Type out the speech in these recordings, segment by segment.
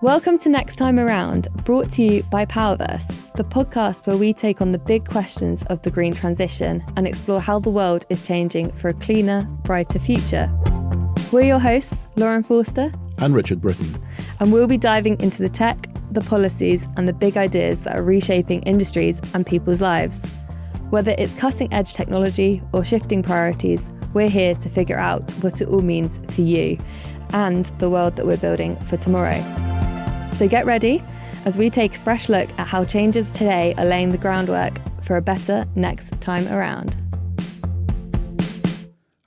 Welcome to Next Time Around, brought to you by Powerverse, the podcast where we take on the big questions of the green transition and explore how the world is changing for a cleaner, brighter future. We're your hosts, Lauren Forster and Richard Britton. And we'll be diving into the tech, the policies and the big ideas that are reshaping industries and people's lives. Whether it's cutting-edge technology or shifting priorities, we're here to figure out what it all means for you and the world that we're building for tomorrow. So get ready as we take a fresh look at how changes today are laying the groundwork for a better next time around.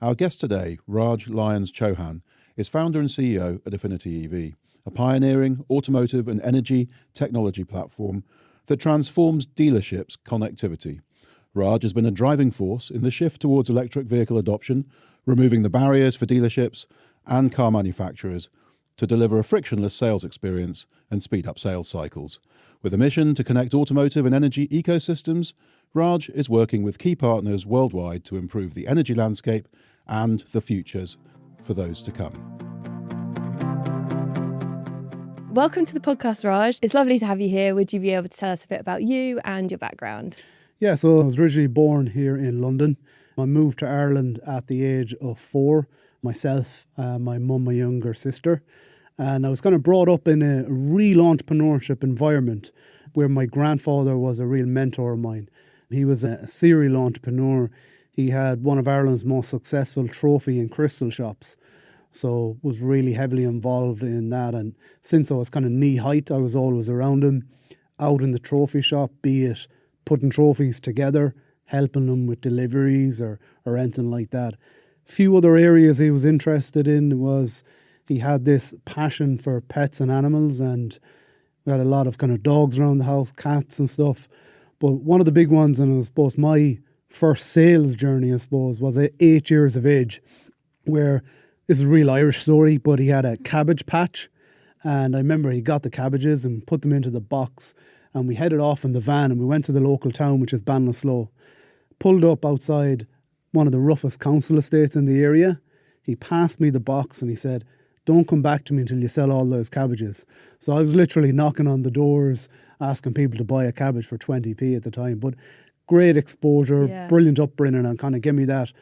Our guest today, Raj Lyons Chohan, is founder and CEO at Affinity EV, a pioneering automotive and energy technology platform that transforms dealerships' connectivity. Raj has been a driving force in the shift towards electric vehicle adoption, removing the barriers for dealerships and car manufacturers to deliver a frictionless sales experience and speed up sales cycles. With a mission to connect automotive and energy ecosystems, Raj is working with key partners worldwide to improve the energy landscape and the futures for those to come. Welcome to the podcast, Raj. It's lovely to have you here. Would you be able to tell us a bit about you and your background? Yeah, so I was originally born here in London. I moved to Ireland at the age of 4, myself, my mum, my younger sister. And I was kind of brought up in a real entrepreneurship environment where my grandfather was a real mentor of mine. He was a serial entrepreneur. He had one of Ireland's most successful trophy and crystal shops. So was really heavily involved in that. And since I was kind of knee height, I was always around him, out in the trophy shop, be it putting trophies together, helping them with deliveries or anything like that. Few other areas he was interested in was he had this passion for pets and animals, and we had a lot of kind of dogs around the house, cats and stuff. But one of the big ones, and I suppose my first sales journey, I suppose, was at 8 years of age, where this is a real Irish story, but he had a cabbage patch. And I remember he got the cabbages and put them into the box, and we headed off in the van and we went to the local town, which is Ballinasloe. Pulled up outside one of the roughest council estates in the area. He passed me the box and he said, "Don't come back to me until you sell all those cabbages." So I was literally knocking on the doors, asking people to buy a cabbage for 20p at the time. But great exposure, brilliant upbringing, and kind of gave me that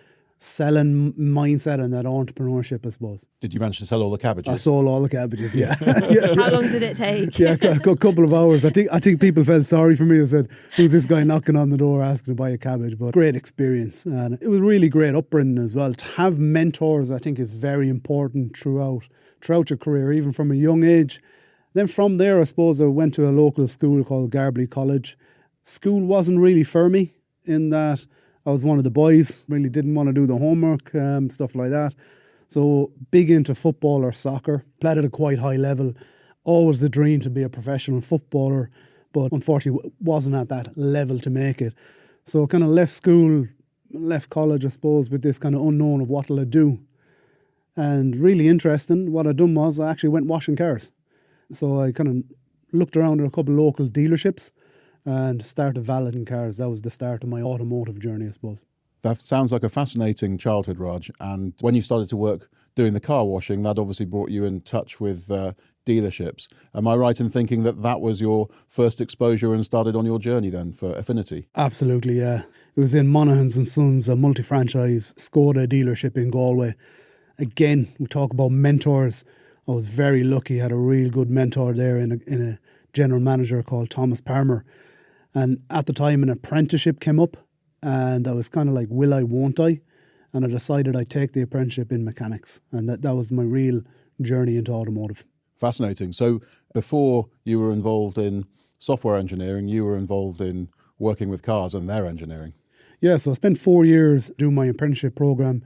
selling mindset and that entrepreneurship, I suppose. Did you manage to sell all the cabbages? I sold all the cabbages, yeah. How long did it take? Yeah, a couple of hours. I think people felt sorry for me and said, "Who's this guy knocking on the door asking to buy a cabbage?" But great experience. And it was really great upbringing as well. To have mentors, I think, is very important throughout your career, even from a young age. Then from there, I suppose I went to a local school called Garbley College. School wasn't really for me in that I was one of the boys, really didn't want to do the homework, stuff like that. So big into football or soccer, played at a quite high level. Always the dream to be a professional footballer, but unfortunately wasn't at that level to make it. So kind of left school, left college, I suppose, with this kind of unknown of what will I do. And really interesting, what I'd done was I actually went washing cars. So I kind of looked around at a couple of local dealerships and started valeting cars. That was the start of my automotive journey, I suppose. That sounds like a fascinating childhood, Raj. And when you started to work doing the car washing, that obviously brought you in touch with dealerships. Am I right in thinking that that was your first exposure and started on your journey then for Affinity? Absolutely, yeah. It was in Monaghan's and Sons, a multi-franchise Skoda dealership in Galway. Again, we talk about mentors. I was very lucky, had a real good mentor there in a general manager called Thomas Palmer. And at the time, an apprenticeship came up and I was kind of like, will I, won't I? And I decided I'd take the apprenticeship in mechanics. And that was my real journey into automotive. Fascinating. So before you were involved in software engineering, you were involved in working with cars and their engineering. Yeah, so I spent 4 years doing my apprenticeship program.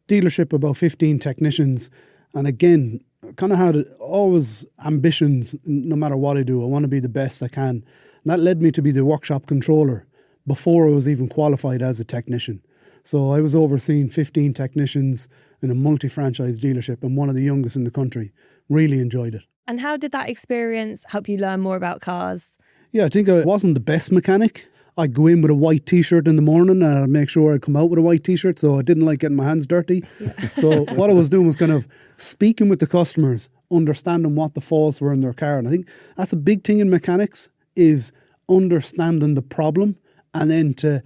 Dealership, about 15 technicians. And again, kind of had always ambitions, no matter what I do. I want to be the best I can. And that led me to be the workshop controller before I was even qualified as a technician. So I was overseeing 15 technicians in a multi-franchise dealership and one of the youngest in the country. Really enjoyed it. And how did that experience help you learn more about cars? Yeah, I think I wasn't the best mechanic. I'd go in with a white T-shirt in the morning and I'd make sure I'd come out with a white T-shirt, so I didn't like getting my hands dirty. Yeah. So what I was doing was kind of speaking with the customers, understanding what the faults were in their car. And I think that's a big thing in mechanics, is understanding the problem and then to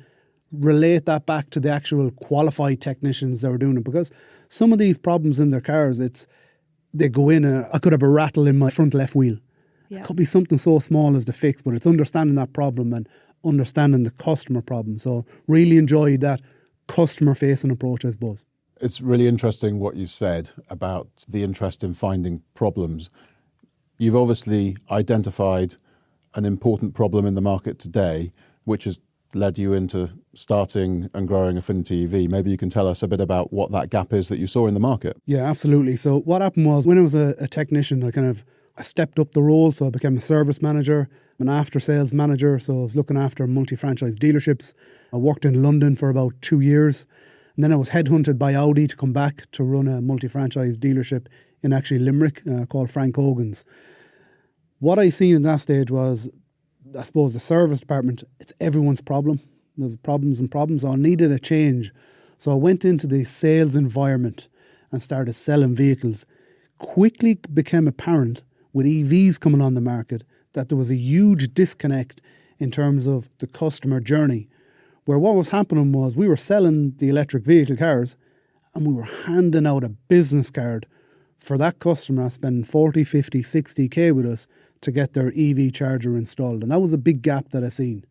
relate that back to the actual qualified technicians that were doing it. Because some of these problems in their cars, they go in, I could have a rattle in my front left wheel. Yeah. It could be something so small as the fix, but it's understanding that problem and understanding the customer problem. So really enjoyed that customer-facing approach, I suppose. It's really interesting what you said about the interest in finding problems. You've obviously identified an important problem in the market today, which has led you into starting and growing Affinity EV. Maybe you can tell us a bit about what that gap is that you saw in the market. Yeah, absolutely. So what happened was, when I was a technician, I stepped up the role, so I became a service manager, an after-sales manager, so I was looking after multi-franchise dealerships. I worked in London for about 2 years, and then I was headhunted by Audi to come back to run a multi-franchise dealership in actually Limerick called Frank Hogan's. What I seen in that stage was, I suppose, the service department, it's everyone's problem. There's problems and problems. So I needed a change. So I went into the sales environment and started selling vehicles. Quickly became apparent with EVs coming on the market that there was a huge disconnect in terms of the customer journey, where what was happening was we were selling the electric vehicle cars and we were handing out a business card for that customer spending 40, 50, 60k with us to get their EV charger installed. And that was a big gap that I seen.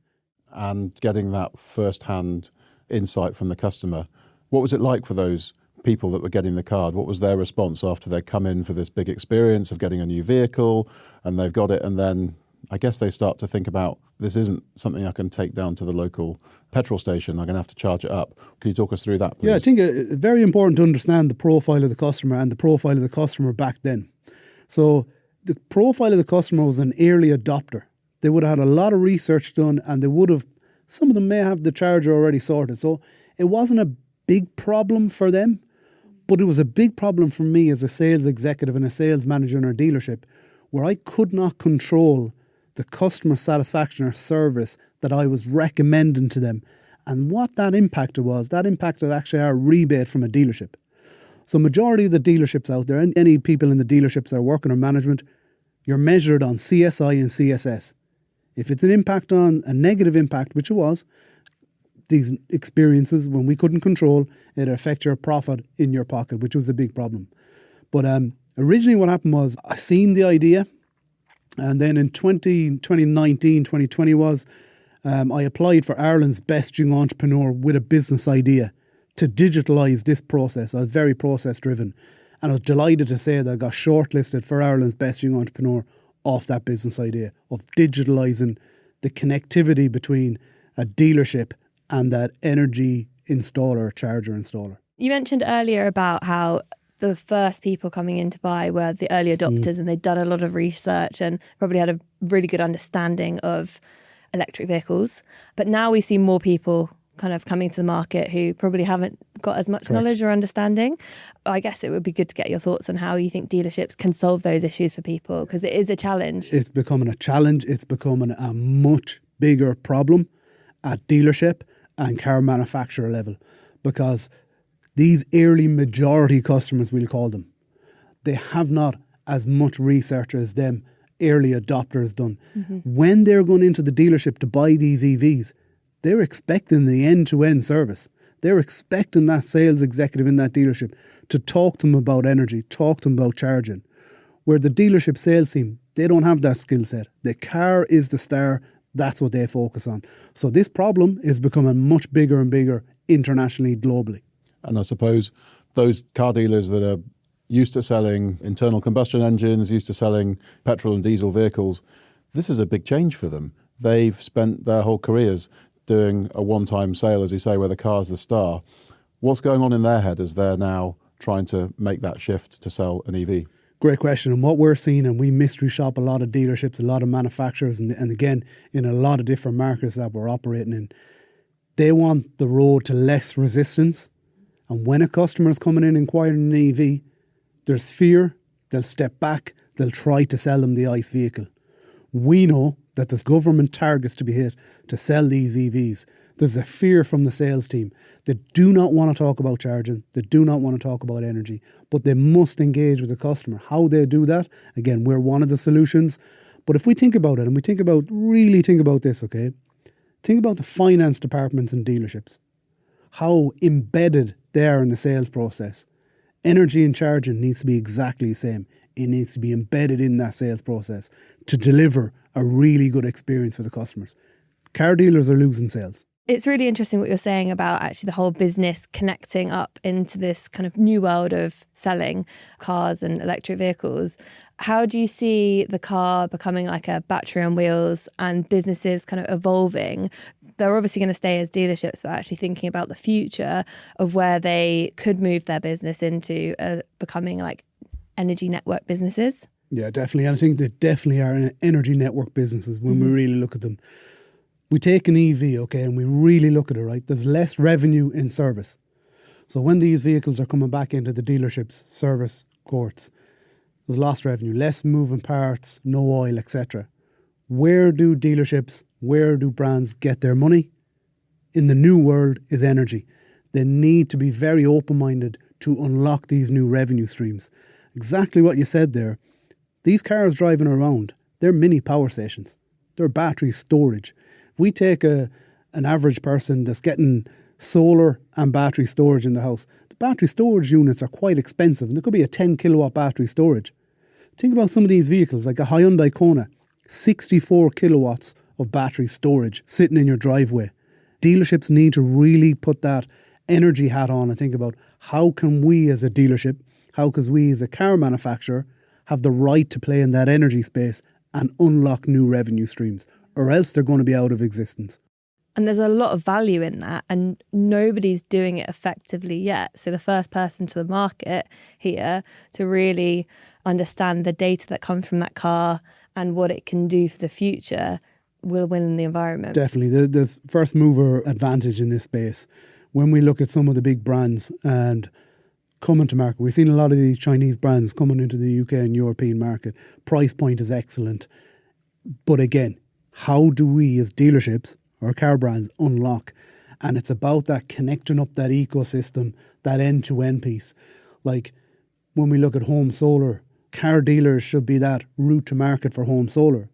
And getting that first-hand insight from the customer, what was it like for those people that were getting the card? What was their response after they come in for this big experience of getting a new vehicle and they've got it, and then I guess they start to think about, this isn't something I can take down to the local petrol station, I'm going to have to charge it up. Can you talk us through that, please? Yeah, I think it's very important to understand the profile of the customer and the profile of the customer back then. So the profile of the customer was an early adopter. They would have had a lot of research done, and they would have, some of them may have the charger already sorted. So it wasn't a big problem for them, but it was a big problem for me as a sales executive and a sales manager in our dealership, where I could not control the customer satisfaction or service that I was recommending to them. And what that impacted was, that impacted actually our rebate from a dealership. So majority of the dealerships out there, and any people in the dealerships that are working on management, you're measured on CSI and CSS. If it's an impact on a negative impact, which it was, these experiences, when we couldn't control, it affect your profit in your pocket, which was a big problem. But originally what happened was, I seen the idea, and then in 2019, 2020 was, I applied for Ireland's Best Young Entrepreneur with a business idea to digitalise this process. I was very process driven, and I was delighted to say that I got shortlisted for Ireland's Best Young Entrepreneur off that business idea of digitalising the connectivity between a dealership and that energy installer, charger installer. You mentioned earlier about how the first people coming in to buy were the early adopters, and they'd done a lot of research and probably had a really good understanding of electric vehicles. But now we see more people kind of coming to the market who probably haven't got as much knowledge or understanding. I guess it would be good to get your thoughts on how you think dealerships can solve those issues for people, because it is a challenge. It's becoming a challenge. It's becoming a much bigger problem at dealership and car manufacturer level, because these early majority customers, we'll call them, they have not as much research as them early adopters done. Mm-hmm. When they're going into the dealership to buy these EVs, they're expecting the end-to-end service. They're expecting that sales executive in that dealership to talk to them about energy, talk to them about charging. Where the dealership sales team, they don't have that skill set. The car is the star. That's what they focus on. So this problem is becoming much bigger and bigger internationally, globally. And I suppose those car dealers that are used to selling internal combustion engines, used to selling petrol and diesel vehicles, this is a big change for them. They've spent their whole careers doing a one-time sale, as you say, where the car's the star. What's going on in their head as they're now trying to make that shift to sell an EV? Great question. And what we're seeing, and we mystery shop a lot of dealerships, a lot of manufacturers, and again, in a lot of different markets that we're operating in, they want the road to less resistance. And when a customer is coming in inquiring an EV, there's fear, they'll step back, they'll try to sell them the ICE vehicle. We know that there's government targets to be hit to sell these EVs. There's a fear from the sales team. They do not want to talk about charging. They do not want to talk about energy, but they must engage with the customer. How they do that, again, we're one of the solutions. But if we think about it and really think about this, okay? Think about the finance departments and dealerships. How embedded they are in the sales process. Energy and charging needs to be exactly the same. It needs to be embedded in that sales process to deliver a really good experience for the customers. Car dealers are losing sales. It's really interesting what you're saying about actually the whole business connecting up into this kind of new world of selling cars and electric vehicles. How do you see the car becoming like a battery on wheels and businesses kind of evolving? They're obviously going to stay as dealerships, but actually thinking about the future of where they could move their business into becoming like energy network businesses. Yeah, definitely. And I think they definitely are energy network businesses when we really look at them. We take an EV, okay, and we really look at it, right? There's less revenue in service. So when these vehicles are coming back into the dealerships' service courts, there's lost revenue, less moving parts, no oil, etc. Where do brands get their money? In the new world is energy. They need to be very open-minded to unlock these new revenue streams. Exactly what you said there. These cars driving around, they're mini power stations. They're battery storage. If we take an average person that's getting solar and battery storage in the house, the battery storage units are quite expensive, and there could be a 10 kilowatt battery storage. Think about some of these vehicles, like a Hyundai Kona, 64 kilowatts of battery storage sitting in your driveway. Dealerships need to really put that energy hat on and think about how can we as a dealership, how can we as a car manufacturer have the right to play in that energy space and unlock new revenue streams, or else they're going to be out of existence. And there's a lot of value in that, and nobody's doing it effectively yet. So the first person to the market here to really understand the data that comes from that car and what it can do for the future will win in the environment. Definitely. There's first mover advantage in this space. When we look at some of the big brands and coming to market, we've seen a lot of these Chinese brands coming into the UK and European market. Price point is excellent. But again, how do we as dealerships or car brands unlock? And it's about that connecting up that ecosystem, that end-to-end piece. Like when we look at home solar, car dealers should be that route to market for home solar.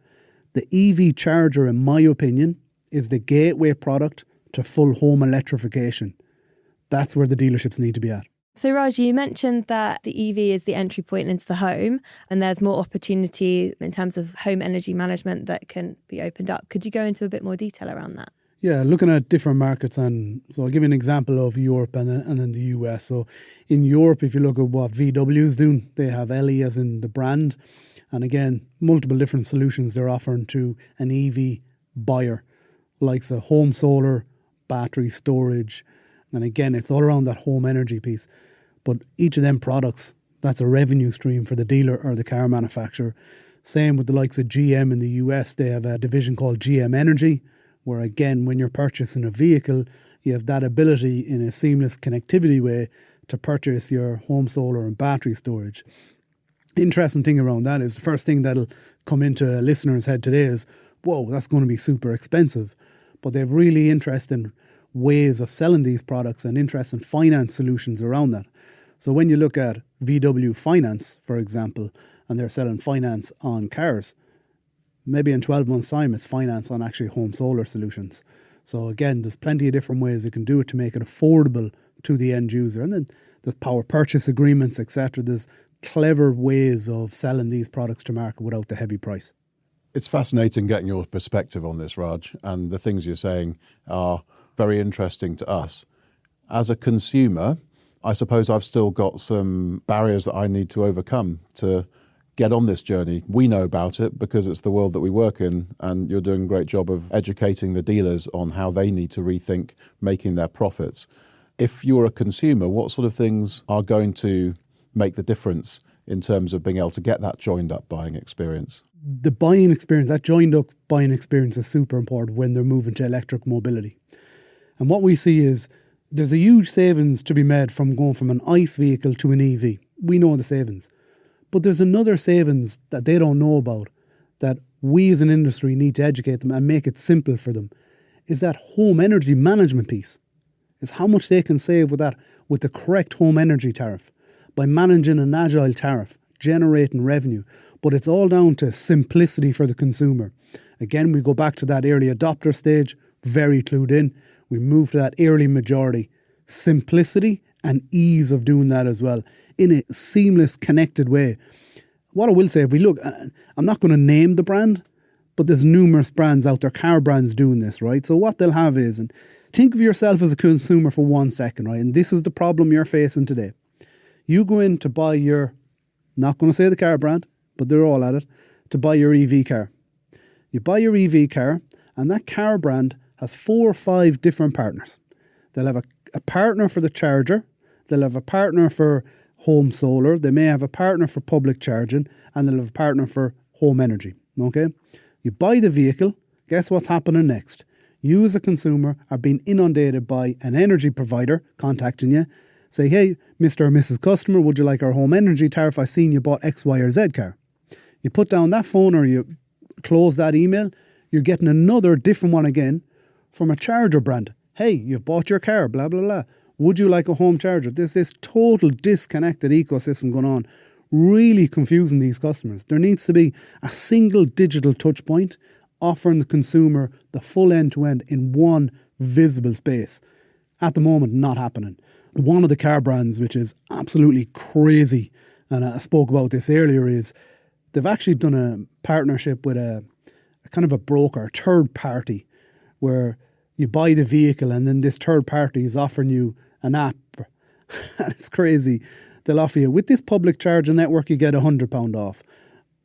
The EV charger, in my opinion, is the gateway product to full home electrification. That's where the dealerships need to be at. So Raj, you mentioned that the EV is the entry point into the home and there's more opportunity in terms of home energy management that can be opened up. Could you go into a bit more detail around that? Yeah, looking at different markets, and so I'll give you an example of Europe and then the US. So in Europe, if you look at what VW is doing, they have LE as in the brand. And again, multiple different solutions they're offering to an EV buyer, like a home solar, battery storage. And again, it's all around that home energy piece. But each of them products, that's a revenue stream for the dealer or the car manufacturer. Same with the likes of GM in the US. They have a division called GM Energy, where again, when you're purchasing a vehicle, you have that ability in a seamless connectivity way to purchase your home solar and battery storage. Interesting thing around that is the first thing that'll come into a listener's head today is, whoa, that's going to be super expensive. But they have really interesting ways of selling these products and interesting finance solutions around that. So when you look at VW Finance, for example, and they're selling finance on cars, maybe in 12 months' time, it's finance on actually home solar solutions. So again, there's plenty of different ways you can do it to make it affordable to the end user. And then there's power purchase agreements, etc. There's clever ways of selling these products to market without the heavy price. It's fascinating getting your perspective on this, Raj, and the things you're saying are very interesting to us. As a consumer, I suppose I've still got some barriers that I need to overcome to get on this journey. We know about it because it's the world that we work in, and you're doing a great job of educating the dealers on how they need to rethink making their profits. If you're a consumer, what sort of things are going to make the difference in terms of being able to get that joined up buying experience? The buying experience, that joined up buying experience is super important when they're moving to electric mobility. And what we see is there's a huge savings to be made from going from an ICE vehicle to an EV. We know the savings. But there's another savings that they don't know about that we as an industry need to educate them and make it simple for them, is that home energy management piece. Is how much they can save with that, with the correct home energy tariff, by managing an agile tariff, generating revenue. But it's all down to simplicity for the consumer. Again, we go back to that early adopter stage, very clued in. We move to that early majority. Simplicity and ease of doing that as well, in a seamless, connected way. What I will say, if we look, I'm not going to name the brand, but there's numerous brands out there, car brands doing this, right? So what they'll have is, and think of yourself as a consumer for 1 second, right? And this is the problem you're facing today. You go in to buy your, not going to say the car brand, but they're all at it, to buy your EV car. You buy your EV car, and that car brand has 4 or 5 different partners. They'll have a partner for the charger, they'll have a partner for home solar, they may have a partner for public charging, and they'll have a partner for home energy, okay? You buy the vehicle, guess what's happening next? You as a consumer are being inundated by an energy provider contacting you, say, hey, Mr. or Mrs. Customer, would you like our home energy tariff? I've seen you bought X, Y, or Z car. You put down that phone or you close that email, you're getting another different one again from a charger brand. Hey, you've bought your car, blah, blah, blah. Would you like a home charger? There's this total disconnected ecosystem going on, really confusing these customers. There needs to be a single digital touch point offering the consumer the full end-to-end in one visible space. At the moment, not happening. One of the car brands, which is absolutely crazy, and I spoke about this earlier, is they've actually done a partnership with a kind of a broker, a third party, where you buy the vehicle and then this third party is offering you an app. It's crazy. They'll offer you, with this public charger network, you get £100 off.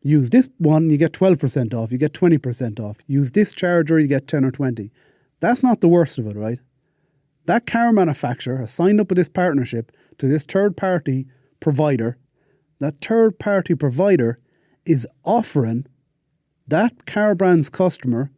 Use this one, you get 12% off, you get 20% off. Use this charger, you get 10 or 20. That's not the worst of it, right? That car manufacturer has signed up with this partnership to this third-party provider. That third-party provider is offering that car brand's customer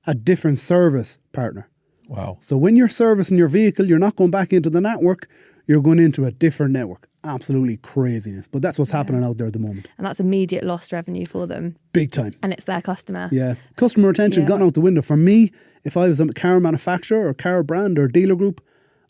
a different service partner. Wow. So when you're servicing your vehicle, you're not going back into the network, you're going into a different network. Absolutely craziness. But that's what's happening out there at the moment. And that's immediate lost revenue for them. Big time. And it's their customer. Yeah. Customer retention gone out the window. For me, if I was a car manufacturer or car brand or dealer group,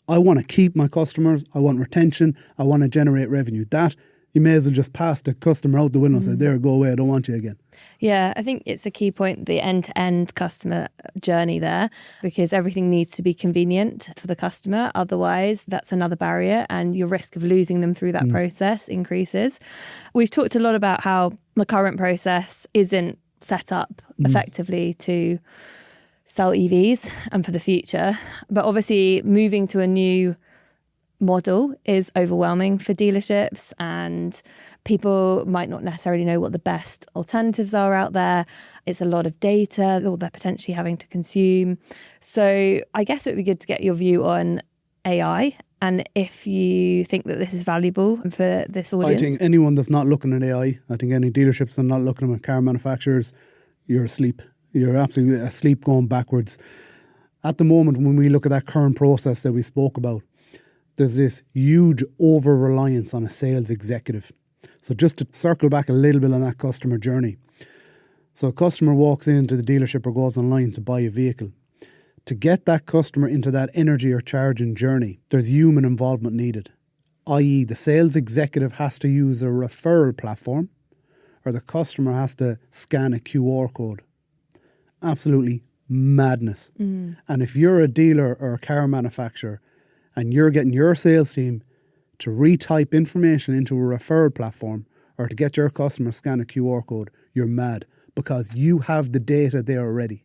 I want to keep my customers. I want retention. I want to generate revenue. That, you may as well just pass the customer out the window and say, there, go away. I don't want you again. Yeah, I think it's a key point, the end-to-end customer journey there, because everything needs to be convenient for the customer. Otherwise, that's another barrier and your risk of losing them through that process increases. We've talked a lot about how the current process isn't set up effectively to sell EVs and for the future. But obviously, moving to a new model is overwhelming for dealerships, and people might not necessarily know what the best alternatives are out there. It's a lot of data that they're potentially having to consume. So I guess it would be good to get your view on AI and if you think that this is valuable for this audience. I think anyone that's not looking at AI, I think any dealerships that are not looking at car manufacturers, you're asleep. You're absolutely asleep going backwards. At the moment, when we look at that current process that we spoke about, there's this huge over-reliance on a sales executive. So just to circle back a little bit on that customer journey. So a customer walks into the dealership or goes online to buy a vehicle. To get that customer into that energy or charging journey, there's human involvement needed. I.e., the sales executive has to use a referral platform or the customer has to scan a QR code. Absolutely madness. And if you're a dealer or a car manufacturer and you're getting your sales team to retype information into a referral platform or to get your customer to scan a QR code, you're mad, because you have the data there already.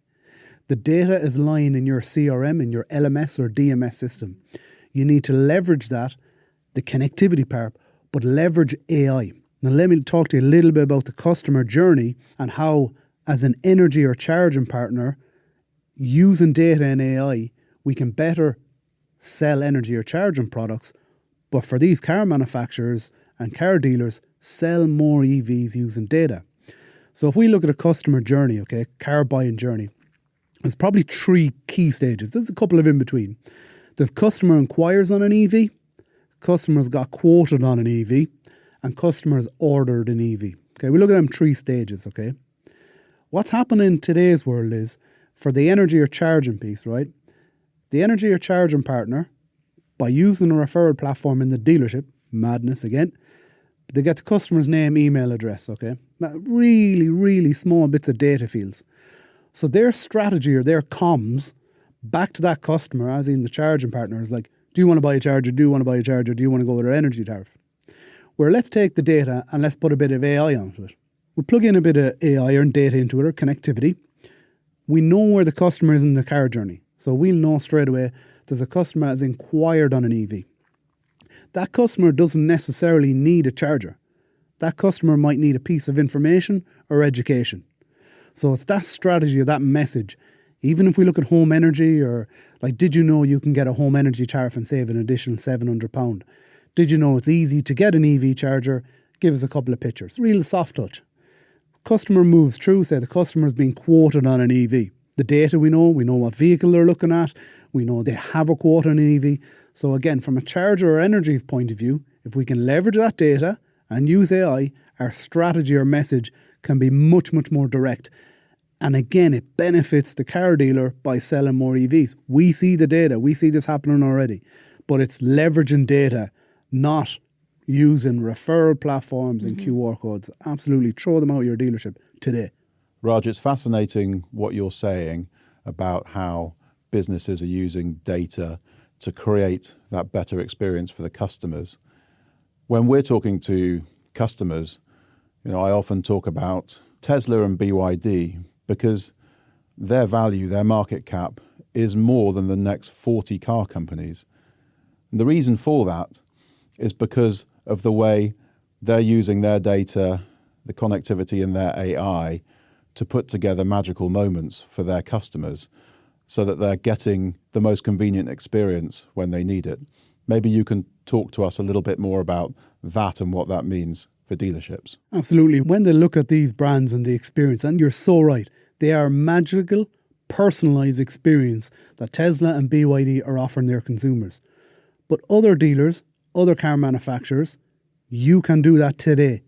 The data is lying in your CRM, in your LMS or DMS system. You need to leverage that, the connectivity part, but leverage AI. Now let me talk to you a little bit about the customer journey and how, as an energy or charging partner, using data and AI, we can better sell energy or charging products, but for these car manufacturers and car dealers, sell more EVs using data. So if we look at a customer journey, okay, car buying journey, there's probably 3 key stages. There's a couple of in between. There's customer inquires on an EV, customers got quoted on an EV, and customers ordered an EV. Okay, we look at them 3 stages, okay. What's happening in today's world is, for the energy or charging piece, right? The energy or charging partner, by using a referral platform in the dealership, madness again, they get the customer's name, email address, okay? That really, really small bits of data fields. So their strategy or their comms back to that customer, as in the charging partner, is like, do you want to buy a charger? Do you want to buy a charger? Do you want to go with our energy tariff? Where let's take the data and let's put a bit of AI onto it. We plug in a bit of AI and data into it, or connectivity. We know where the customer is in the car journey. So we'll know straight away there's a customer that's inquired on an EV. That customer doesn't necessarily need a charger. That customer might need a piece of information or education. So it's that strategy or that message. Even if we look at home energy, or like, did you know you can get a home energy tariff and save an additional £700? Did you know it's easy to get an EV charger? Give us a couple of pictures. Real soft touch. Customer moves through, say the customer's being quoted on an EV. The data we know what vehicle they're looking at, we know they have a quote on an EV. So again, from a charger or energy's point of view, if we can leverage that data and use AI, our strategy or message can be much, much more direct. And again, it benefits the car dealer by selling more EVs. We see the data, we see this happening already, but it's leveraging data, not using referral platforms and QR codes. Absolutely throw them out of your dealership today. Raj, it's fascinating what you're saying about how businesses are using data to create that better experience for the customers. When we're talking to customers, I often talk about Tesla and BYD because their value, their market cap is more than the next 40 car companies. And the reason for that is because of the way they're using their data, the connectivity and their AI to put together magical moments for their customers so that they're getting the most convenient experience when they need it. Maybe you can talk to us a little bit more about that and what that means for dealerships. Absolutely. When they look at these brands and the experience, and you're so right, they are magical, personalised experience that Tesla and BYD are offering their consumers. But other dealers, other car manufacturers, you can do that today.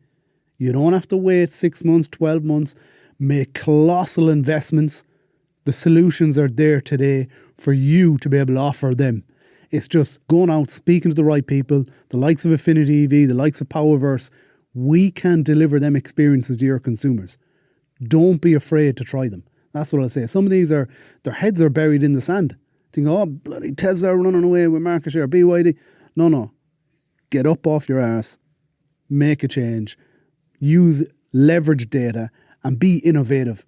You don't have to wait 6 months, 12 months, make colossal investments. The solutions are there today for you to be able to offer them. It's just going out, speaking to the right people, the likes of Affinity EV, the likes of Powerverse. We can deliver them experiences to your consumers. Don't be afraid to try them. That's what I'll say. Some of these their heads are buried in the sand. Think, oh, bloody Tesla running away with market share, BYD. No. Get up off your arse, make a change, leverage data and be innovative.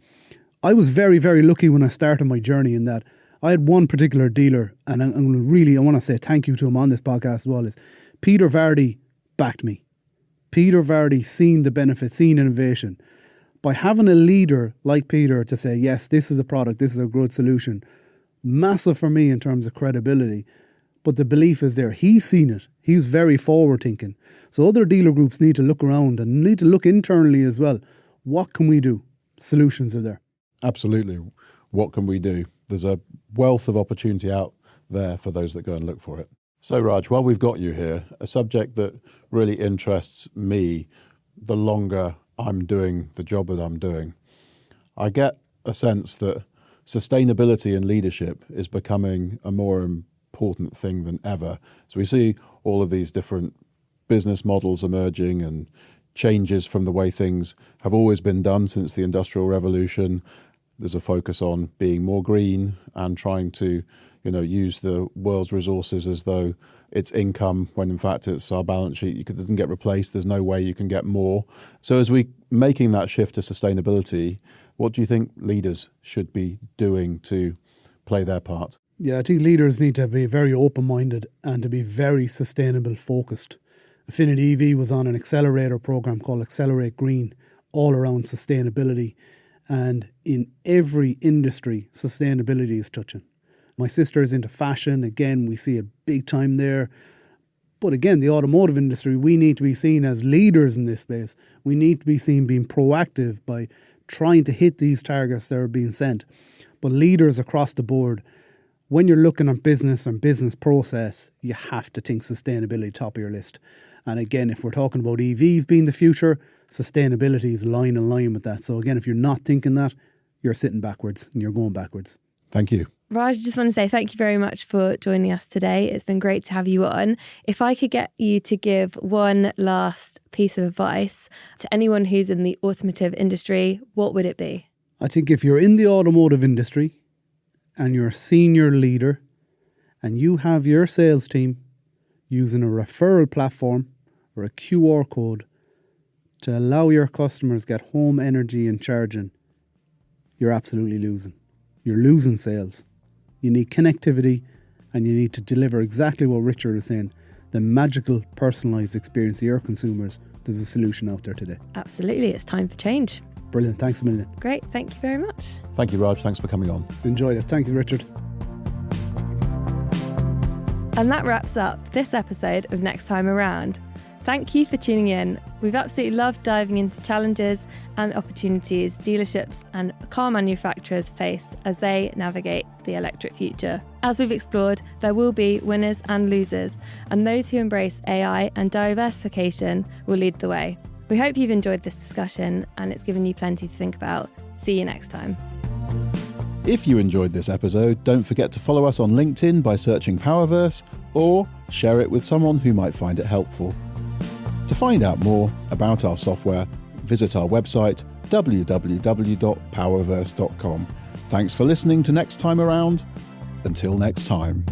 I was very, very lucky when I started my journey in that I had one particular dealer, and I want to say thank you to him on this podcast as well, is Peter Vardy backed me. Peter Vardy seen the benefit, seen innovation. By having a leader like Peter to say, yes, this is a product, this is a good solution, massive for me in terms of credibility. But the belief is there. He's seen it. He's very forward thinking. So other dealer groups need to look around and need to look internally as well. What can we do? Solutions are there. Absolutely. What can we do? There's a wealth of opportunity out there for those that go and look for it. So Raj, while we've got you here, a subject that really interests me the longer I'm doing the job that I'm doing, I get a sense that sustainability and leadership is becoming a more important thing than ever. So we see all of these different business models emerging and changes from the way things have always been done since the Industrial Revolution. There's a focus on being more green and trying to, use the world's resources as though it's income, when in fact it's our balance sheet. It doesn't get replaced. There's no way you can get more. So as we're making that shift to sustainability, what do you think leaders should be doing to play their part? Yeah, I think leaders need to be very open-minded and to be very sustainable focused. Affinity EV was on an accelerator program called Accelerate Green, all around sustainability. And in every industry, sustainability is touching. My sister is into fashion. Again, we see it big time there. But again, the automotive industry, we need to be seen as leaders in this space. We need to be seen being proactive by trying to hit these targets that are being set. But leaders across the board, when you're looking at business and business process, you have to think sustainability top of your list. And again, if we're talking about EVs being the future, sustainability is line in line with that. So again, if you're not thinking that, you're sitting backwards and you're going backwards. Thank you. Raj, I just want to say thank you very much for joining us today. It's been great to have you on. If I could get you to give one last piece of advice to anyone who's in the automotive industry, what would it be? I think if you're in the automotive industry and you're a senior leader and you have your sales team using a referral platform or a QR code to allow your customers get home energy and charging, you're absolutely losing. You're losing sales. You need connectivity and you need to deliver exactly what Richard is saying, the magical personalised experience of your consumers. There's a solution out there today. Absolutely. It's time for change. Brilliant. Thanks a million. Great. Thank you very much. Thank you, Raj. Thanks for coming on. Enjoyed it. Thank you, Richard. And that wraps up this episode of Next Time Around. Thank you for tuning in. We've absolutely loved diving into challenges and opportunities dealerships and car manufacturers face as they navigate the electric future. As we've explored, there will be winners and losers, and those who embrace AI and diversification will lead the way. We hope you've enjoyed this discussion and it's given you plenty to think about. See you next time. If you enjoyed this episode, don't forget to follow us on LinkedIn by searching Powerverse or share it with someone who might find it helpful. To find out more about our software, visit our website www.powerverse.com. Thanks for listening to Next Time Around. Until next time.